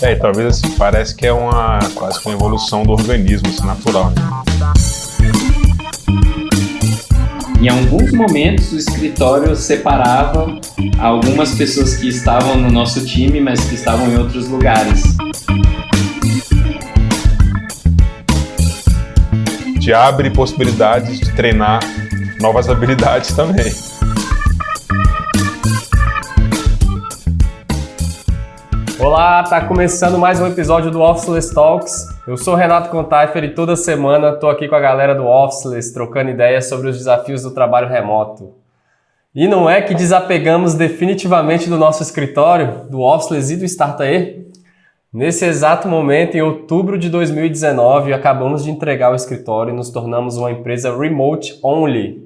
E talvez assim, parece que é quase que uma evolução do organismo, assim, natural. Em alguns momentos o escritório separava algumas pessoas que estavam no nosso time, mas que estavam em outros lugares. Te abre possibilidades de treinar novas habilidades também. Olá, tá começando mais um episódio do Officeless Talks. Eu sou Renato Contaifer e toda semana tô aqui com a galera do Officeless trocando ideias sobre os desafios do trabalho remoto. E não é que desapegamos definitivamente do nosso escritório, do Officeless e do Startae? Nesse exato momento, em outubro de 2019, acabamos de entregar o escritório e nos tornamos uma empresa remote only.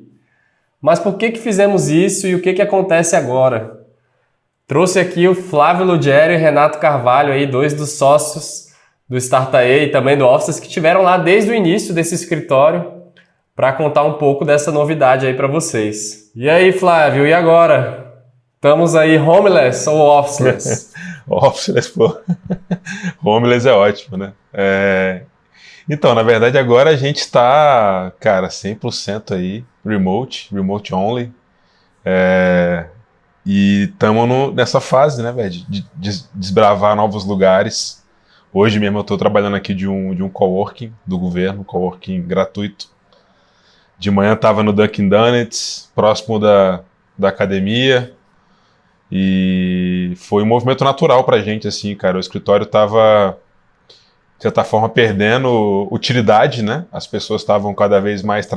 Mas por que fizemos isso e o que acontece agora? Trouxe aqui o Flávio Lugero e Renato Carvalho, aí, dois dos sócios do Startae e também do Officeless, que estiveram lá desde o início desse escritório para contar um pouco dessa novidade aí para vocês. E aí, Flávio, e agora? Estamos aí homeless ou officeless? Officeless, pô. Homeless é ótimo, né? Então, na verdade, agora a gente está, cara, 100% aí, remote only. E estamos nessa fase, né, velho, de desbravar novos lugares. Hoje mesmo eu estou trabalhando aqui de um coworking do governo, coworking gratuito. De manhã estava no Dunkin' Donuts, próximo da academia. E foi um movimento natural pra gente, assim, cara. O escritório estava, de certa forma, perdendo utilidade, né? As pessoas estavam cada vez mais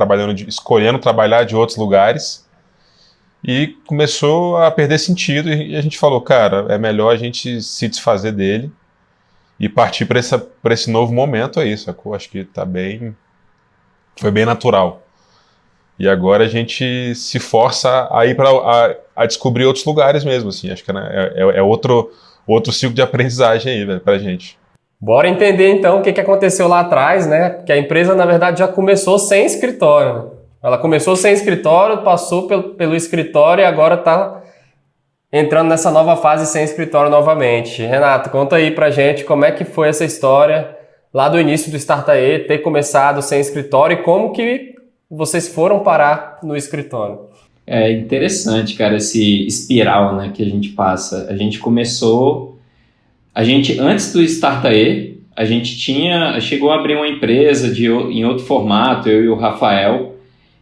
escolhendo trabalhar de outros lugares. E começou a perder sentido e a gente falou, cara, é melhor a gente se desfazer dele e partir para esse novo momento aí, sacou? Acho que foi bem natural. E agora a gente se força a ir a descobrir outros lugares mesmo, assim. Acho que é outro ciclo de aprendizagem aí, velho, pra gente. Bora entender então o que aconteceu lá atrás, né? Porque a empresa, na verdade, já começou sem escritório, né? Ela começou sem escritório, passou pelo escritório e agora está entrando nessa nova fase sem escritório novamente. Renato, conta aí pra gente como é que foi essa história lá do início do Startae, ter começado sem escritório e como que vocês foram parar no escritório. É interessante, cara, esse espiral, né, que a gente passa. Antes do Startae, a gente chegou a abrir uma empresa em outro formato, eu e o Rafael.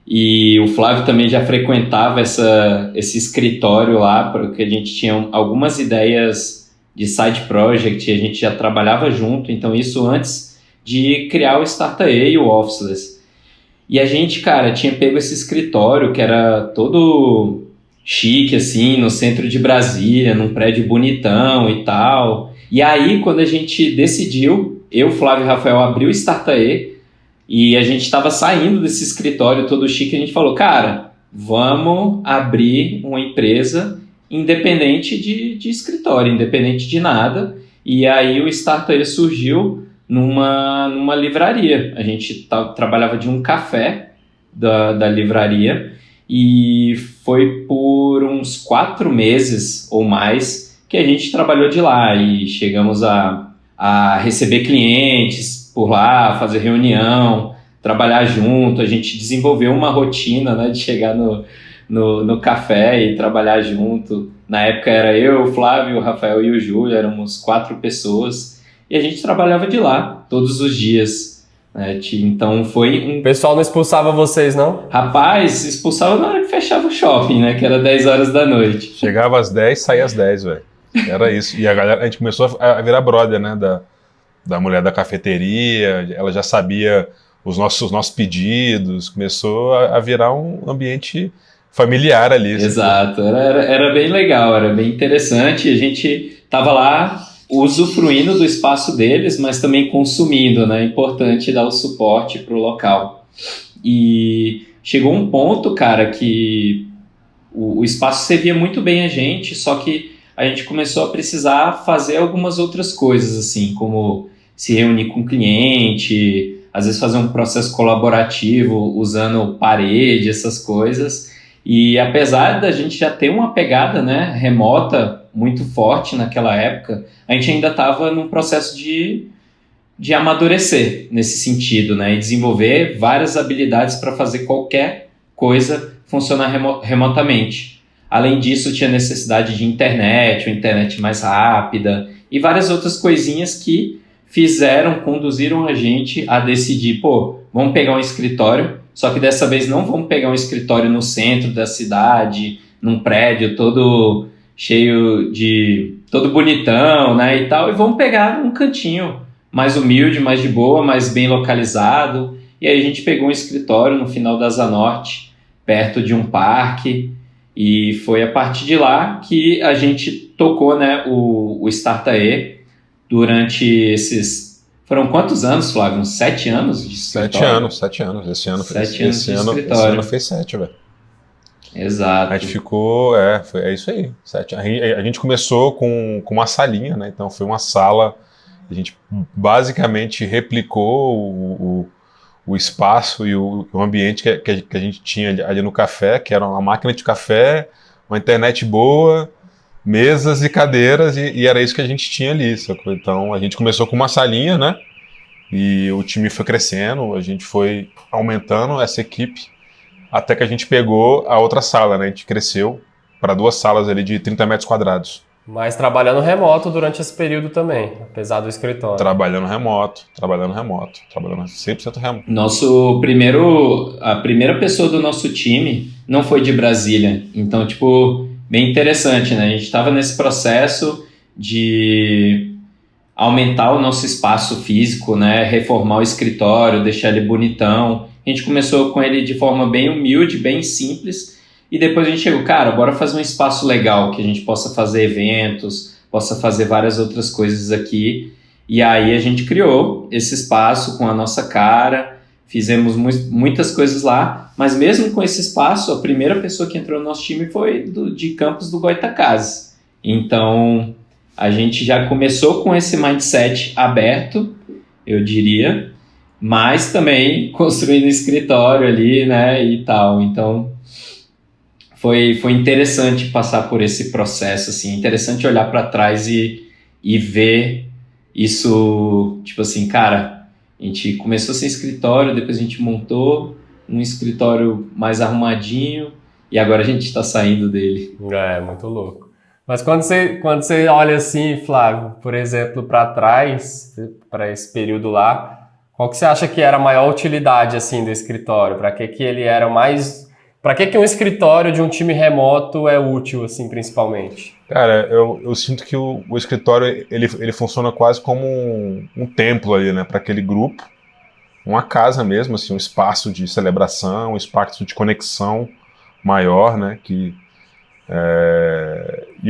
E o Flávio também já frequentava esse escritório lá, porque a gente tinha algumas ideias de side project, a gente já trabalhava junto, então isso antes de criar o Startae e o Officeless. E a gente, cara, tinha pego esse escritório que era todo chique, assim, no centro de Brasília, num prédio bonitão e tal. E aí, quando a gente decidiu, eu, Flávio e Rafael, abrir o Startae, e a gente estava saindo desse escritório todo chique, a gente falou, cara, vamos abrir uma empresa independente de escritório, independente de nada. E aí o Startae surgiu numa livraria. A gente trabalhava de um café da livraria e foi por uns 4 meses ou mais que a gente trabalhou de lá e chegamos a receber clientes por lá, fazer reunião, trabalhar junto. A gente desenvolveu uma rotina, né, de chegar no café e trabalhar junto. Na época era eu, o Flávio, o Rafael e o Júlio, éramos 4 pessoas e a gente trabalhava de lá todos os dias, né? Então foi O pessoal não expulsava vocês, não? Rapaz, expulsava na hora que fechava o shopping, né, que era 10 horas da noite. Chegava às 10, saía às 10, velho. Era isso. E a gente começou a virar brother, né, da mulher da cafeteria, ela já sabia os nossos pedidos, começou a virar um ambiente familiar ali. Exato, era bem legal, era bem interessante, a gente estava lá usufruindo do espaço deles, mas também consumindo, né? É importante dar o suporte para o local. E chegou um ponto, cara, que o espaço servia muito bem a gente, só que a gente começou a precisar fazer algumas outras coisas, assim, como se reunir com o cliente, às vezes fazer um processo colaborativo usando parede, essas coisas. E apesar da gente já ter uma pegada, né, remota muito forte naquela época, a gente ainda estava num processo de amadurecer nesse sentido, né? E desenvolver várias habilidades para fazer qualquer coisa funcionar remotamente. Além disso, tinha necessidade de internet, uma internet mais rápida e várias outras coisinhas que conduziram a gente a decidir, vamos pegar um escritório, só que dessa vez não vamos pegar um escritório no centro da cidade, num prédio todo cheio todo bonitão, né, e tal, e vamos pegar um cantinho mais humilde, mais de boa, mais bem localizado. E aí a gente pegou um escritório no final da Asa Norte, perto de um parque, e foi a partir de lá que a gente tocou, né, o Startae durante esses... Foram quantos anos, Flávio? Uns 7 anos de escritório? 7 anos. Esse ano fez 7, velho. Exato. A gente ficou... É isso aí. 7. A gente começou com uma salinha, né? Então foi uma sala... A gente basicamente replicou o espaço e o ambiente que a gente tinha ali no café, que era uma máquina de café, uma internet boa, mesas e cadeiras, e era isso que a gente tinha ali. Sacou? Então a gente começou com uma salinha, né? E o time foi crescendo, a gente foi aumentando essa equipe, até que a gente pegou a outra sala, né? A gente cresceu para 2 salas ali de 30 metros quadrados. Mas trabalhando remoto durante esse período também, apesar do escritório. Trabalhando remoto, 100% remoto. A primeira pessoa do nosso time não foi de Brasília, então, bem interessante, né? A gente estava nesse processo de aumentar o nosso espaço físico, né? Reformar o escritório, deixar ele bonitão. A gente começou com ele de forma bem humilde, bem simples, e depois a gente chegou, cara, bora fazer um espaço legal, que a gente possa fazer eventos, possa fazer várias outras coisas aqui. E aí a gente criou esse espaço com a nossa cara, fizemos muitas coisas lá, mas mesmo com esse espaço, a primeira pessoa que entrou no nosso time foi de Campos do Goytacazes. Então, a gente já começou com esse mindset aberto, eu diria, mas também construindo escritório ali, né, e tal. Então, foi interessante passar por esse processo, assim, interessante olhar para trás e ver isso, cara, a gente começou sem escritório, depois a gente montou um escritório mais arrumadinho e agora a gente está saindo dele. É, muito louco. Mas quando você olha assim, Flávio, por exemplo, para trás, para esse período lá, qual que você acha que era a maior utilidade assim do escritório? Para que ele era mais... Para que um escritório de um time remoto é útil, assim, principalmente? Cara, eu sinto que o escritório ele funciona quase como um templo ali, né, para aquele grupo, uma casa mesmo, assim, um espaço de celebração, um espaço de conexão maior, né, e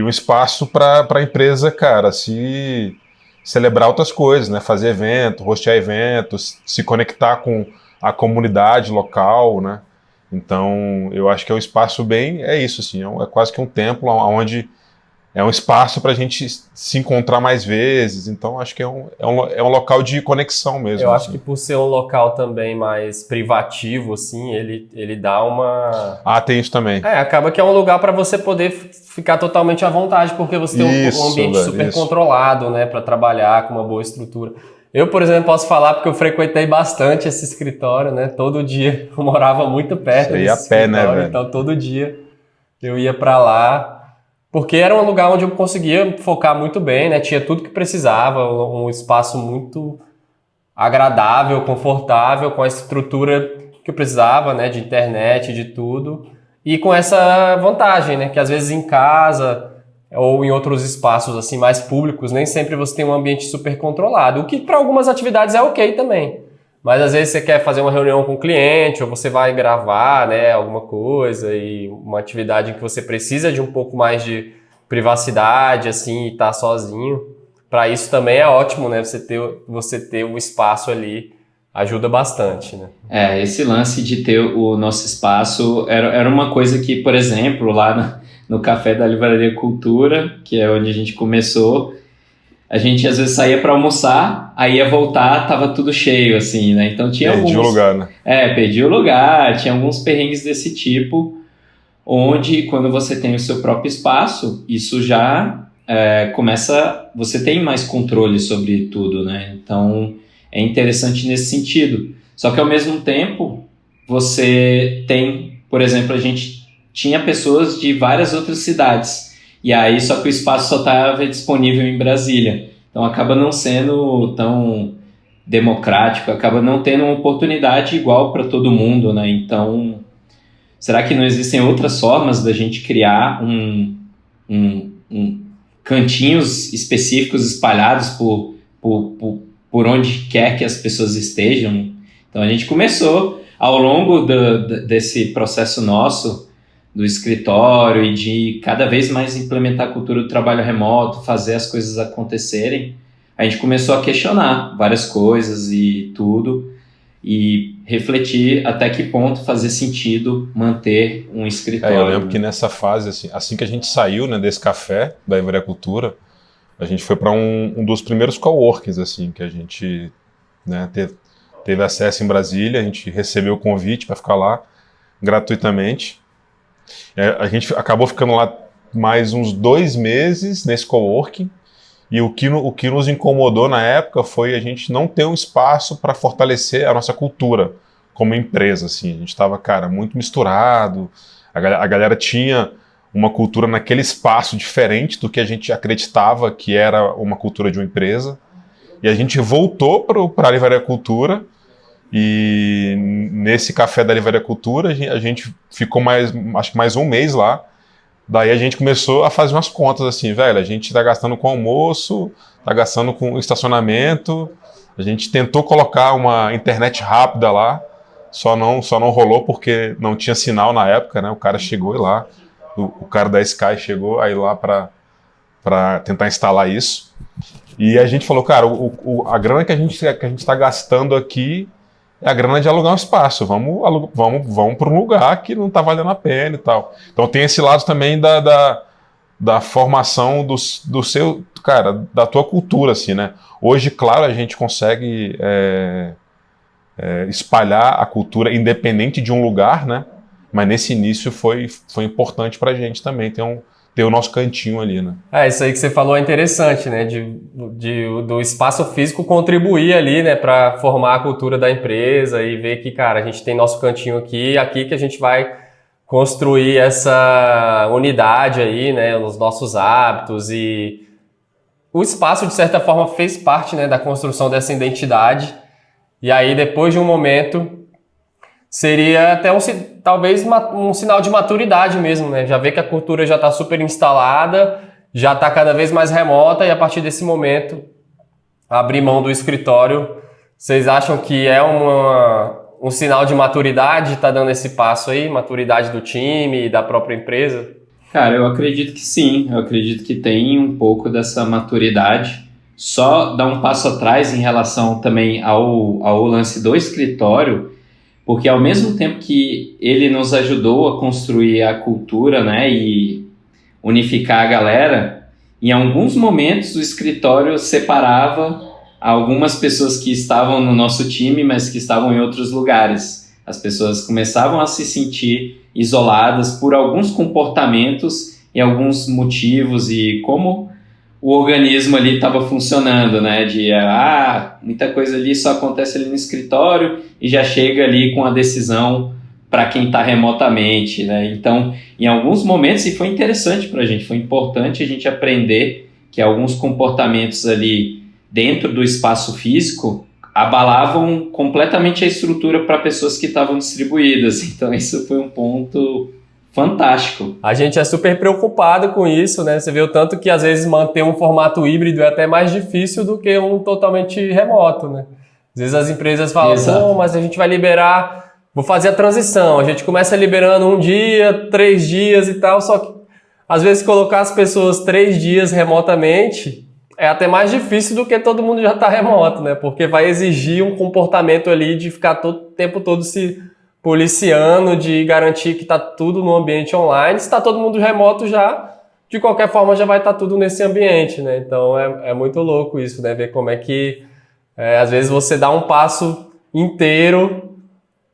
um espaço para a empresa, cara, se celebrar outras coisas, né, fazer evento, hostear eventos, se conectar com a comunidade local, né. Então, eu acho que é um espaço é isso, assim, é quase que um templo onde é um espaço para a gente se encontrar mais vezes. Então, acho que é um local de conexão mesmo. Eu acho que por ser um local também mais privativo, assim, ele dá uma... Ah, tem isso também. Acaba que é um lugar para você poder ficar totalmente à vontade, porque você tem um ambiente super controlado, né, para trabalhar com uma boa estrutura. Eu, por exemplo, posso falar porque eu frequentei bastante esse escritório, né? Todo dia, eu morava muito perto desse escritório, né, velho? Então todo dia eu ia para lá, porque era um lugar onde eu conseguia focar muito bem, né? Tinha tudo que precisava, um espaço muito agradável, confortável, com a estrutura que eu precisava, né? De internet, de tudo. E com essa vantagem, né? Que às vezes em casa... ou em outros espaços assim mais públicos, nem sempre você tem um ambiente super controlado, o que para algumas atividades é ok também. Mas às vezes você quer fazer uma reunião com o cliente, ou você vai gravar, né, alguma coisa, e uma atividade em que você precisa de um pouco mais de privacidade, assim, e estar sozinho. Para isso também é ótimo, né, você ter um espaço ali, ajuda bastante, né? Esse lance de ter o nosso espaço era uma coisa que, por exemplo, lá no café da Livraria Cultura, que é onde a gente começou, a gente às vezes saía para almoçar, aí ia voltar, tava tudo cheio, assim, né? Então tinha perdi o lugar, né? Perdi o lugar, tinha alguns perrengues desse tipo, onde quando você tem o seu próprio espaço, isso já você tem mais controle sobre tudo, né? Então, é interessante nesse sentido. Só que, ao mesmo tempo, você tem, por exemplo, a gente tinha pessoas de várias outras cidades, e aí só que o espaço só estava disponível em Brasília. Então, acaba não sendo tão democrático, acaba não tendo uma oportunidade igual para todo mundo, né? Então, será que não existem outras formas da gente criar cantinhos específicos espalhados por onde quer que as pessoas estejam? Então, a gente começou, ao longo desse processo nosso, do escritório e de cada vez mais implementar a cultura do trabalho remoto, fazer as coisas acontecerem, a gente começou a questionar várias coisas e tudo, e refletir até que ponto fazia sentido manter um escritório. Eu lembro que nessa fase, assim que a gente saiu, né, desse café da Livracultura, a gente foi para um dos primeiros coworkings, assim, que a gente, né, teve acesso em Brasília. A gente recebeu o convite para ficar lá gratuitamente. A gente acabou ficando lá mais uns 2 meses nesse coworking, e o que nos incomodou na época foi a gente não ter um espaço para fortalecer a nossa cultura como empresa, assim. A gente estava, cara, muito misturado, a galera tinha uma cultura naquele espaço diferente do que a gente acreditava que era uma cultura de uma empresa, e a gente voltou para a Livraria Cultura, e nesse café da Livraria Cultura a gente ficou acho que mais um mês lá. Daí a gente começou a fazer umas contas assim, velho, a gente tá gastando com almoço, tá gastando com estacionamento, a gente tentou colocar uma internet rápida lá, só não rolou porque não tinha sinal na época, né? O cara chegou e lá, o cara da Sky chegou aí lá para tentar instalar isso. E a gente falou, cara, a grana que a gente tá gastando aqui é a grana de alugar um espaço, vamos para um lugar que não está valendo a pena e tal. Então tem esse lado também da formação do seu, cara, da tua cultura, assim, né? Hoje, claro, a gente consegue espalhar a cultura independente de um lugar, né? Mas nesse início foi importante para a gente também ter o nosso cantinho ali, né? Isso aí que você falou é interessante, né? Do espaço físico contribuir ali, né? Para formar a cultura da empresa e ver que, cara, a gente tem nosso cantinho aqui que a gente vai construir essa unidade aí, né? Nos nossos hábitos, e o espaço, de certa forma, fez parte, né? Da construção dessa identidade. E aí, depois de um momento, seria até talvez um sinal de maturidade mesmo, né? Já vê que a cultura já está super instalada, já está cada vez mais remota, e a partir desse momento, abrir mão do escritório. Vocês acham que é um sinal de maturidade, está dando esse passo aí? Maturidade do time e da própria empresa? Cara, eu acredito que sim. Eu acredito que tem um pouco dessa maturidade. Só dar um passo atrás em relação também ao lance do escritório, porque ao mesmo tempo que ele nos ajudou a construir a cultura, né, e unificar a galera, em alguns momentos o escritório separava algumas pessoas que estavam no nosso time, mas que estavam em outros lugares. As pessoas começavam a se sentir isoladas por alguns comportamentos e alguns motivos, e como o organismo ali estava funcionando, né? Muita coisa ali só acontece ali no escritório e já chega ali com a decisão para quem está remotamente, né? Então, em alguns momentos, e foi interessante para a gente, foi importante a gente aprender que alguns comportamentos ali dentro do espaço físico abalavam completamente a estrutura para pessoas que estavam distribuídas. Então, isso foi um ponto fantástico. A gente é super preocupado com isso, né? Você vê o tanto que às vezes manter um formato híbrido é até mais difícil do que um totalmente remoto, né? Às vezes as empresas falam, mas a gente vai liberar, vou fazer a transição. A gente começa liberando 1 dia, 3 dias e tal, só que às vezes colocar as pessoas 3 dias remotamente é até mais difícil do que todo mundo já está remoto, né? Porque vai exigir um comportamento ali de ficar o tempo todo se policiando, de garantir que está tudo no ambiente online. Se está todo mundo remoto já, de qualquer forma já vai estar tudo nesse ambiente, né? Então é muito louco isso, né? Ver como é que às vezes você dá um passo inteiro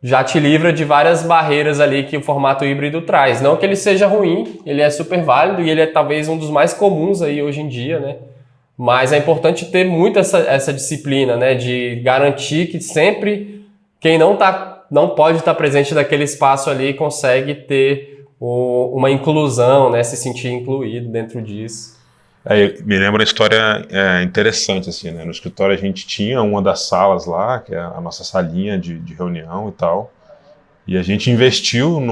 já te livra de várias barreiras ali que o formato híbrido traz. Não que ele seja ruim, ele é super válido e ele é talvez um dos mais comuns aí hoje em dia, né? Mas é importante ter muito essa disciplina, né? De garantir que sempre quem não pode estar presente naquele espaço ali consegue ter uma inclusão, né? Se sentir incluído dentro disso. Me lembra uma história interessante, assim, né? No escritório a gente tinha uma das salas lá, que é a nossa salinha de reunião e tal, e a gente investiu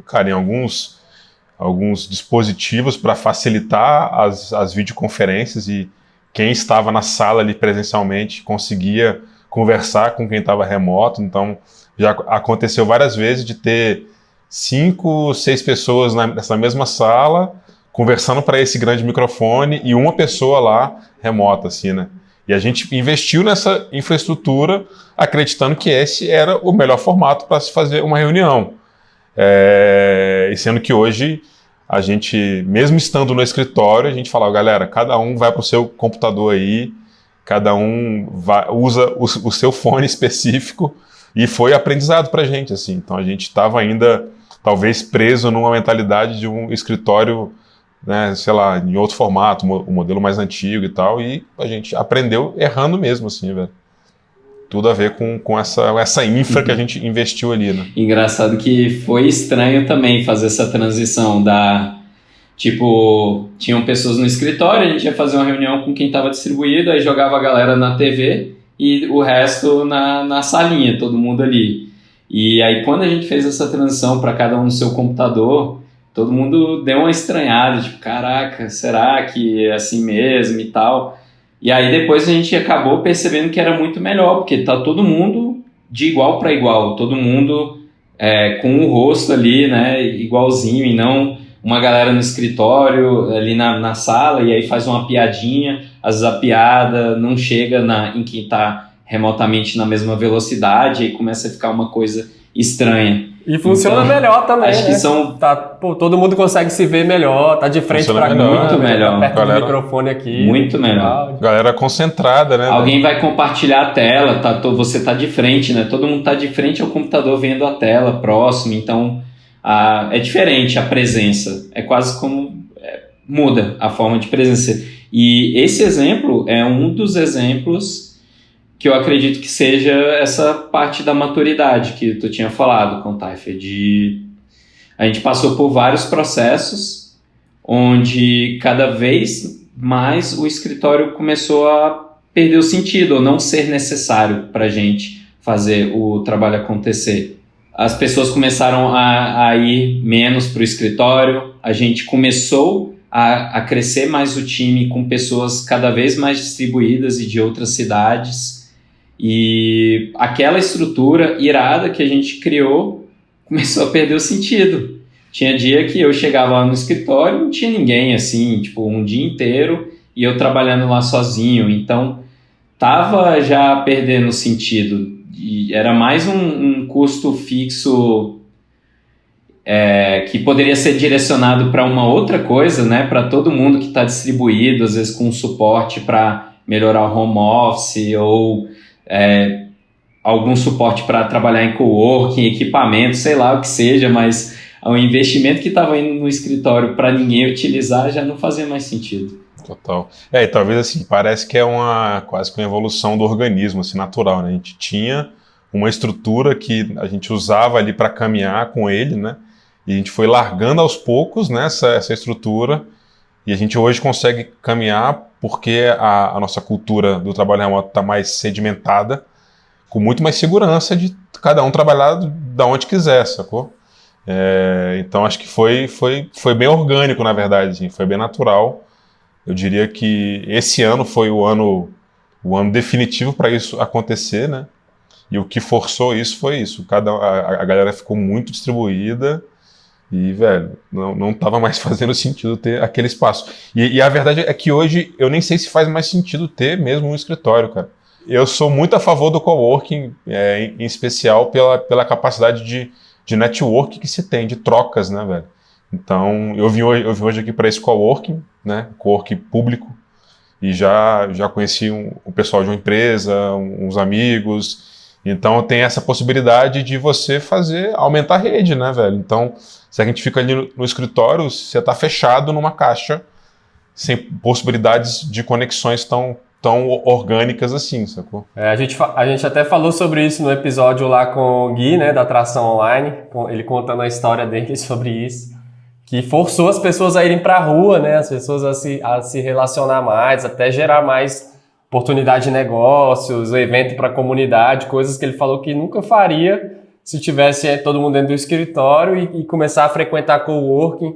cara, em alguns dispositivos para facilitar as videoconferências, e quem estava na sala ali presencialmente conseguia conversar com quem estava remoto. Então já aconteceu várias vezes de ter 5, 6 pessoas nessa mesma sala conversando para esse grande microfone e uma pessoa lá remota, assim, né? E a gente investiu nessa infraestrutura acreditando que esse era o melhor formato para se fazer uma reunião. E sendo que hoje a gente, mesmo estando no escritório, a gente fala, galera, cada um vai para o seu computador aí, cada um usa o seu fone específico, e foi aprendizado para a gente, assim. Então a gente estava ainda, talvez, preso numa mentalidade de um escritório, né, sei lá, em outro formato, o modelo mais antigo e tal, e a gente aprendeu errando mesmo, assim, velho. Tudo a ver com essa infra que a gente investiu ali, né? Engraçado que foi estranho também fazer essa transição tipo, tinham pessoas no escritório, a gente ia fazer uma reunião com quem estava distribuído, aí jogava a galera na TV e o resto na salinha, todo mundo ali. E aí quando a gente fez essa transição para cada um no seu computador, todo mundo deu uma estranhada, tipo, caraca, será que é assim mesmo e tal? E aí depois a gente acabou percebendo que era muito melhor, porque tá todo mundo de igual para igual, todo mundo com o rosto ali, né, igualzinho, e não uma galera no escritório, ali na sala, e aí faz uma piadinha, às vezes a piada não chega em quem tá remotamente na mesma velocidade, aí começa a ficar uma coisa estranha. E funciona então, melhor também, acho que todo mundo consegue se ver melhor, tá de frente para a muito melhor, tá perto do microfone aqui. Muito melhor. Galera concentrada, né? Alguém vai compartilhar a tela, você tá de frente, né? Todo mundo tá de frente ao computador vendo a tela próximo, então é diferente a presença. É quase como muda a forma de presença. E esse exemplo é um dos exemplos que eu acredito que seja essa parte da maturidade que tu tinha falado, Contaifer, a gente passou por vários processos onde cada vez mais o escritório começou a perder o sentido ou não ser necessário para a gente fazer o trabalho acontecer. As pessoas começaram a ir menos para o escritório, a gente começou a crescer mais o time com pessoas cada vez mais distribuídas e de outras cidades. E aquela estrutura irada que a gente criou começou a perder o sentido. Tinha dia que eu chegava lá no escritório e não tinha ninguém, assim, tipo, um dia inteiro, e eu trabalhando lá sozinho. Então, tava já perdendo o sentido. E era mais um custo fixo que poderia ser direcionado para uma outra coisa, né? Para todo mundo que está distribuído, às vezes com suporte para melhorar o home office ou algum suporte para trabalhar em coworking, equipamento, sei lá o que seja, mas o investimento que estava indo no escritório para ninguém utilizar já não fazia mais sentido. Total. E talvez assim, parece que é quase que uma evolução do organismo, assim, natural, né? A gente tinha uma estrutura que a gente usava ali para caminhar com ele, né? E a gente foi largando aos poucos, né, essa estrutura, e a gente hoje consegue caminhar porque a nossa cultura do trabalho remoto está mais sedimentada, com muito mais segurança de cada um trabalhar da onde quiser, sacou? Então acho que foi bem orgânico, na verdade, assim, foi bem natural. Eu diria que esse ano foi o ano definitivo para isso acontecer, né? E o que forçou isso foi isso. A galera ficou muito distribuída e, velho, não estava mais fazendo sentido ter aquele espaço. E a verdade é que hoje eu nem sei se faz mais sentido ter mesmo um escritório, cara. Eu sou muito a favor do coworking, em especial pela capacidade de network que se tem, de trocas, né, velho? Então, eu vim hoje aqui para esse coworking, né, coworking público, e já conheci o pessoal de uma empresa, uns amigos, Então tem essa possibilidade de você aumentar a rede, né, velho? Então, se a gente fica ali no escritório, você está fechado numa caixa sem possibilidades de conexões tão orgânicas assim, sacou? A gente até falou sobre isso no episódio lá com o Gui, né, da Atração Online, ele contando a história dele sobre isso, que forçou as pessoas a irem para a rua, né, as pessoas a se relacionar mais, até gerar mais oportunidade de negócios, evento para a comunidade, coisas que ele falou que nunca faria se tivesse todo mundo dentro do escritório e começar a frequentar coworking,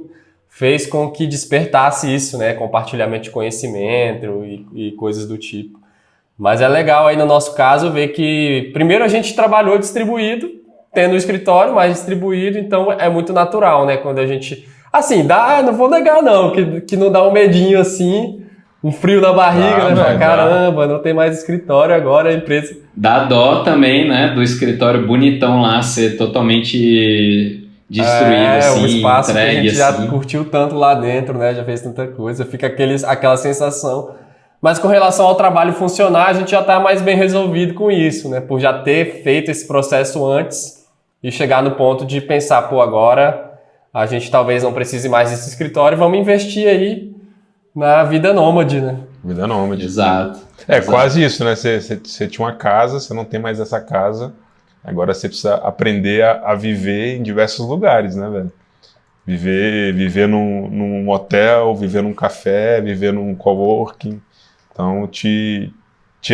fez com que despertasse isso, né? Compartilhamento de conhecimento e coisas do tipo. Mas é legal aí no nosso caso ver que primeiro a gente trabalhou distribuído, tendo o escritório mais distribuído, então é muito natural, né? Quando a gente... Assim, não vou negar não, que não dá um medinho assim, um frio na barriga, né? Caramba, não tem mais escritório agora, a empresa... Dá dó também, né? Do escritório bonitão lá ser totalmente... destruído, assim, um espaço entregue, que a gente assim. já curtiu tanto lá dentro, né? Já fez tanta coisa, fica aquela sensação. Mas com relação ao trabalho funcionar, a gente já está mais bem resolvido com isso, né? Por já ter feito esse processo antes e chegar no ponto de pensar, pô, agora a gente talvez não precise mais desse escritório, vamos investir aí na vida nômade, né? Vida nômade. Exato. Exato. Quase isso, né? Você tinha uma casa, você não tem mais essa casa. Agora você precisa aprender a viver em diversos lugares, né, velho? Viver num hotel, viver num café, viver num coworking. Então, te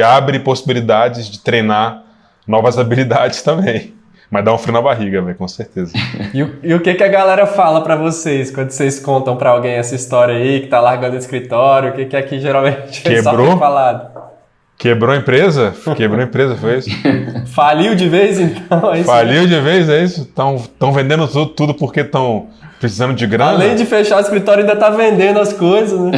abre possibilidades de treinar novas habilidades também. Mas dá um frio na barriga, velho, com certeza. E o que a galera fala pra vocês quando vocês contam pra alguém essa história aí, que tá largando o escritório? O que aqui geralmente o pessoal tem falado? Quebrou a empresa? Quebrou a empresa, foi isso? Faliu de vez, então? É isso. Faliu de vez, é isso? Estão vendendo tudo porque estão precisando de grana? Além de fechar o escritório, ainda tá vendendo as coisas, né?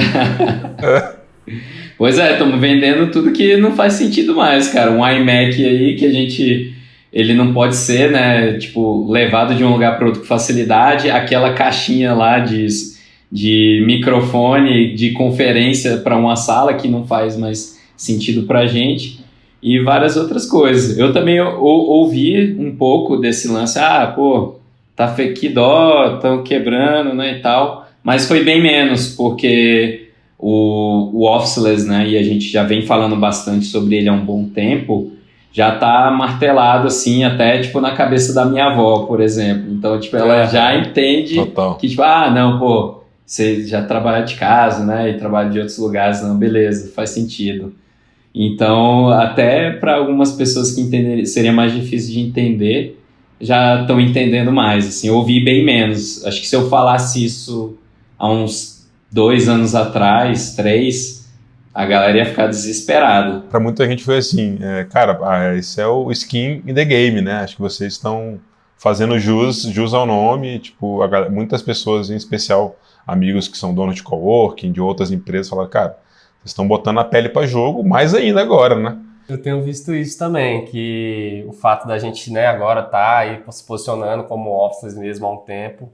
Pois é, estamos vendendo tudo que não faz sentido mais, cara. Um iMac aí que ele não pode ser, né, tipo, levado de um lugar para outro com facilidade. Aquela caixinha lá de microfone, de conferência para uma sala que não faz mais sentido pra gente, e várias outras coisas. Eu também ouvi um pouco desse lance, pô, que dó, estão quebrando, né, e tal, mas foi bem menos, porque o Officeless, né, e a gente já vem falando bastante sobre ele há um bom tempo, já tá martelado, assim, até, tipo, na cabeça da minha avó, por exemplo. Então, tipo, ela já entende que, tipo, não, pô, você já trabalha de casa, né, e trabalha de outros lugares, não, beleza, faz sentido. Então, até para algumas pessoas que seria mais difícil de entender, já estão entendendo mais, assim, eu ouvi bem menos. Acho que se eu falasse isso há uns 2 anos atrás, 3, a galera ia ficar desesperada. Para muita gente foi assim, cara, esse é o skin in the game, né? Acho que vocês estão fazendo jus ao nome, tipo, muitas pessoas, em especial amigos que são donos de coworking, de outras empresas, falaram, cara, vocês estão botando a pele para jogo, mais ainda agora, né? Eu tenho visto isso também, que o fato da gente, né, agora tá aí se posicionando como offices mesmo há um tempo,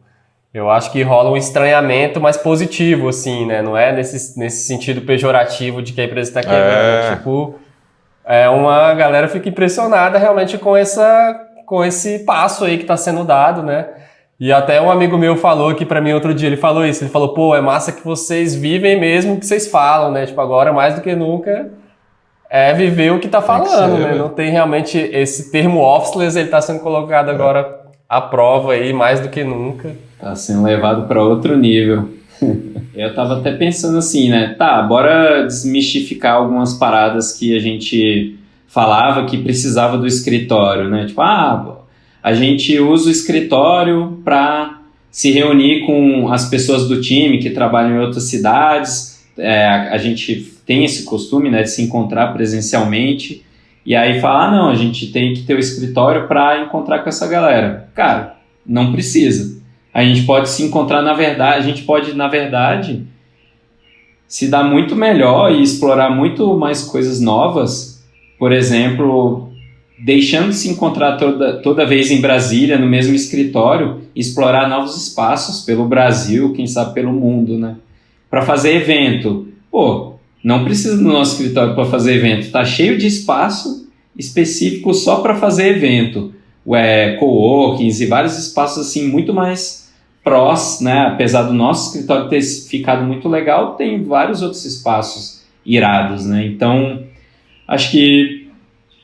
eu acho que rola um estranhamento mais positivo, assim, né? Não é nesse sentido pejorativo de que a empresa está quebrando. Tipo, uma galera fica impressionada realmente com esse passo aí que está sendo dado, né? E até um amigo meu falou aqui pra mim outro dia, ele falou isso, ele falou, pô, é massa que vocês vivem mesmo o que vocês falam, né? Tipo, agora mais do que nunca é viver o que tá falando, né? Não tem realmente esse termo officeless, ele tá sendo colocado agora à prova aí mais do que nunca. Tá sendo levado para outro nível. Eu tava até pensando assim, né? Tá, bora desmistificar algumas paradas que a gente falava que precisava do escritório, né? Tipo, a gente usa o escritório para se reunir com as pessoas do time que trabalham em outras cidades. A gente tem esse costume, né, de se encontrar presencialmente. E aí falar, não, a gente tem que ter o escritório para encontrar com essa galera. Cara, não precisa. A gente pode se encontrar, na verdade, se dar muito melhor e explorar muito mais coisas novas. Por exemplo, deixando de se encontrar toda vez em Brasília, no mesmo escritório, explorar novos espaços pelo Brasil, quem sabe pelo mundo, né? Para fazer evento. Pô, não precisa do nosso escritório para fazer evento. Tá cheio de espaço específico só para fazer evento, coworkings e vários espaços assim muito mais prós, né? Apesar do nosso escritório ter ficado muito legal, tem vários outros espaços irados, né? Então, acho que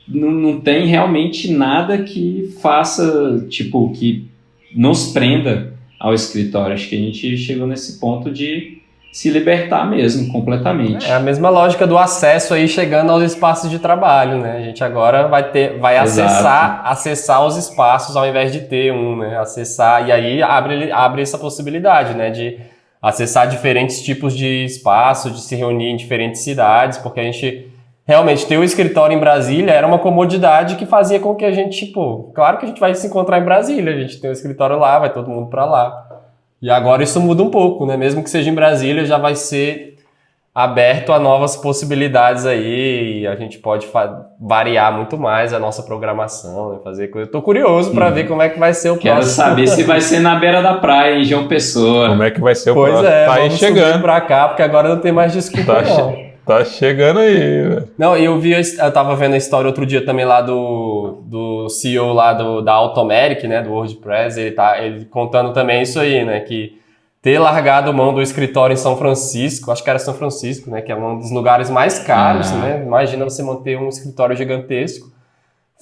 não tem realmente nada que faça, tipo, que nos prenda ao escritório. Acho que a gente chegou nesse ponto de se libertar mesmo, completamente. É a mesma lógica do acesso aí chegando aos espaços de trabalho, né? A gente agora vai acessar os espaços ao invés de ter né? Acessar, e aí abre essa possibilidade, né? De acessar diferentes tipos de espaço, de se reunir em diferentes cidades, porque a gente realmente ter um escritório em Brasília era uma comodidade que fazia com que a gente, claro que a gente vai se encontrar em Brasília, a gente tem um escritório lá, vai todo mundo para lá. E agora isso muda um pouco, né? Mesmo que seja em Brasília, já vai ser aberto a novas possibilidades aí, e a gente pode variar muito mais a nossa programação, né? Fazer coisa. Eu tô curioso para ver como é que vai ser o próximo. Quero saber se vai ser na beira da praia, em João Pessoa. Como é que vai ser o próximo? Pois é, tá aí chegando para cá, porque agora não tem mais desculpa, não. Tá chegando aí, velho. Não, eu tava vendo a história outro dia também lá do CEO lá da Automatic, né, do WordPress, ele contando também isso aí, né, que ter largado mão do escritório em São Francisco, acho que era São Francisco, né, que é um dos lugares mais caros, né, imagina você manter um escritório gigantesco,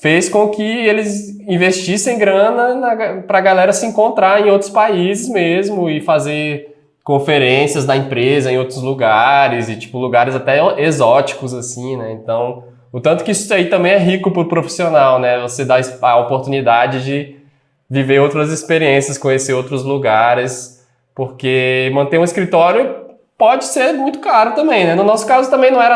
fez com que eles investissem grana pra galera se encontrar em outros países mesmo e fazer conferências da empresa em outros lugares e, lugares até exóticos, assim, né? Então, o tanto que isso aí também é rico pro profissional, né? Você dá a oportunidade de viver outras experiências, conhecer outros lugares, porque manter um escritório pode ser muito caro também, né? No nosso caso também não era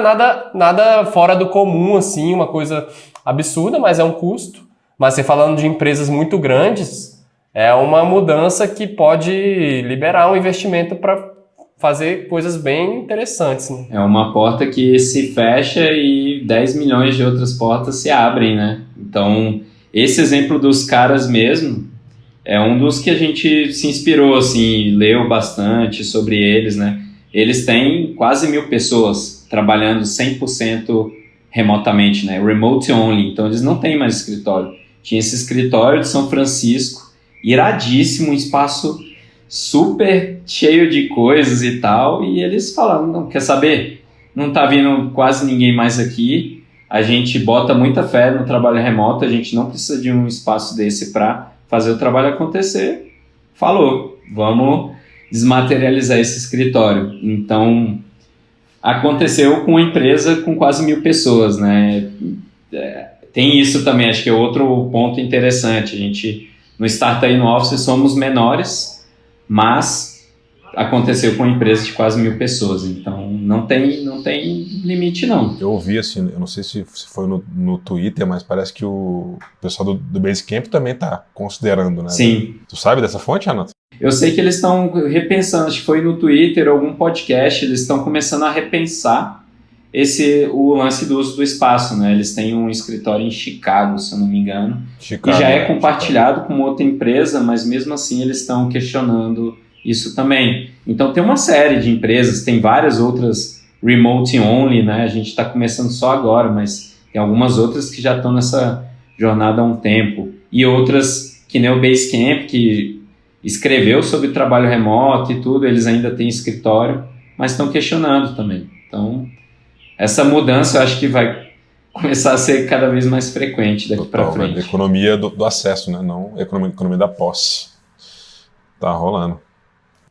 nada fora do comum, assim, uma coisa absurda, mas é um custo. Mas você falando de empresas muito grandes, é uma mudança que pode liberar um investimento para fazer coisas bem interessantes, né? É uma porta que se fecha e 10 milhões de outras portas se abrem, né? Então, esse exemplo dos caras mesmo é um dos que a gente se inspirou, assim, leu bastante sobre eles, né? Eles têm quase 1.000 pessoas trabalhando 100% remotamente, né? Remote only. Então, eles não têm mais escritório. Tinha esse escritório de São Francisco, iradíssimo, um espaço super cheio de coisas e tal, e eles falaram, não, quer saber? Não tá vindo quase ninguém mais aqui, a gente bota muita fé no trabalho remoto, a gente não precisa de um espaço desse para fazer o trabalho acontecer. Falou, vamos desmaterializar esse escritório. Então, aconteceu com uma empresa com quase 1.000 pessoas, né? Tem isso também, acho que é outro ponto interessante. A gente, no Startup no Office, somos menores, mas aconteceu com uma empresa de quase 1.000 pessoas. Então, não tem limite, não. Eu ouvi, assim, eu não sei se foi no Twitter, mas parece que o pessoal do Basecamp também está considerando, né? Sim. Tu sabe dessa fonte, Renato? Eu sei que eles estão repensando, acho que foi no Twitter, algum podcast, eles estão começando a repensar o lance do uso do espaço, né? Eles têm um escritório em Chicago, se eu não me engano, Chicago, e já é compartilhado com outra empresa, mas mesmo assim eles estão questionando isso também. Então tem uma série de empresas, tem várias outras remote only, né? A gente está começando só agora, mas tem algumas outras que já estão nessa jornada há um tempo, e outras que nem o Basecamp, que escreveu sobre trabalho remoto e tudo, eles ainda têm escritório, mas estão questionando também. Então, essa mudança eu acho que vai começar a ser cada vez mais frequente daqui para frente. Economia do acesso, né? Não economia da posse. Tá rolando.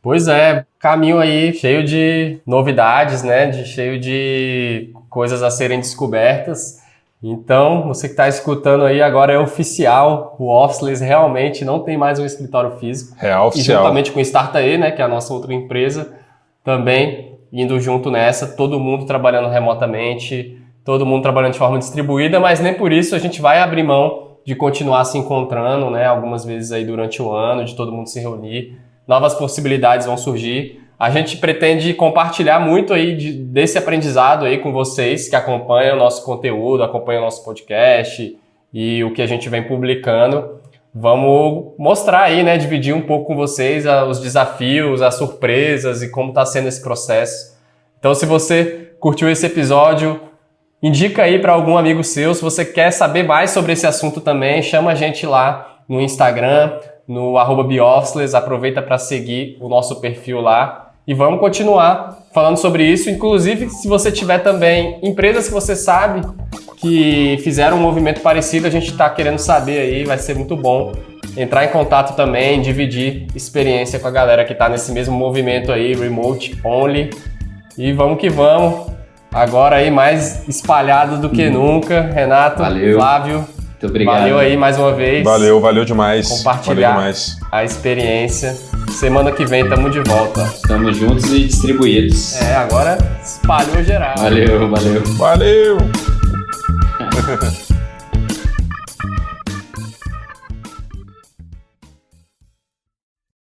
Pois é, caminho aí cheio de novidades, né? Cheio de coisas a serem descobertas. Então, você que está escutando aí, agora é oficial, o Officeless realmente não tem mais um escritório físico. Real oficial. E juntamente com o Starta-E, né, que é a nossa outra empresa, também indo junto nessa, todo mundo trabalhando remotamente, todo mundo trabalhando de forma distribuída, mas nem por isso a gente vai abrir mão de continuar se encontrando, né, algumas vezes aí durante o ano, de todo mundo se reunir. Novas possibilidades vão surgir. A gente pretende compartilhar muito aí desse aprendizado aí com vocês que acompanham o nosso conteúdo, acompanham o nosso podcast e o que a gente vem publicando. Vamos mostrar aí, né, dividir um pouco com vocês os desafios, as surpresas e como está sendo esse processo. Então, se você curtiu esse episódio, Indica aí para algum amigo seu. Se você quer saber mais sobre esse assunto também, chama a gente lá no Instagram, no @beofficeless. Aproveita para seguir o nosso perfil lá. E vamos continuar falando sobre isso. Inclusive, se você tiver também empresas que você sabe que fizeram um movimento parecido, a gente está querendo saber aí, vai ser muito bom entrar em contato também, dividir experiência com a galera que está nesse mesmo movimento aí, remote only. E vamos que vamos. Agora aí mais espalhado do que nunca. Renato, Valeu. Flávio, Muito obrigado. valeu aí mais uma vez. Valeu demais. Compartilhar Valeu demais. a experiência. Semana que vem tamo de volta. Estamos juntos e distribuídos. Agora espalhou geral. Valeu. Valeu!